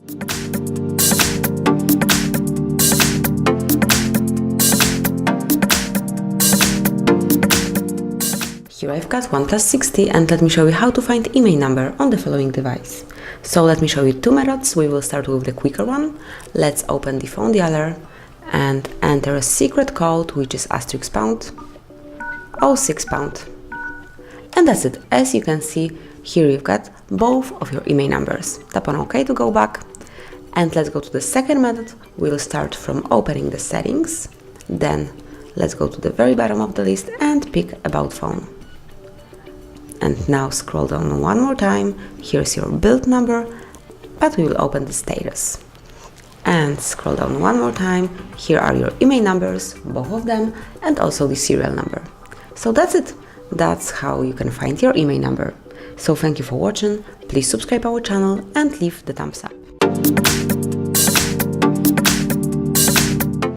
Here I've got OnePlus 60 and let me show you how to find IMEI number on the following device. So let me show you two methods. We will start with the quicker one. Let's open the phone dialer and enter a secret code, which is *pound, 06 pound. And that's it. As you can see, here you've got both of your IMEI numbers. Tap on OK to go back. And let's go to the second method. We'll start from opening the settings. Then let's go to the very bottom of the list and pick About Phone. And now scroll down one more time. Here's your build number, but we will open the status. And scroll down one more time. Here are your IMEI numbers, both of them, and also the serial number. So that's it. That's how you can find your IMEI number. So thank you for watching. Please subscribe our channel and leave the thumbs up.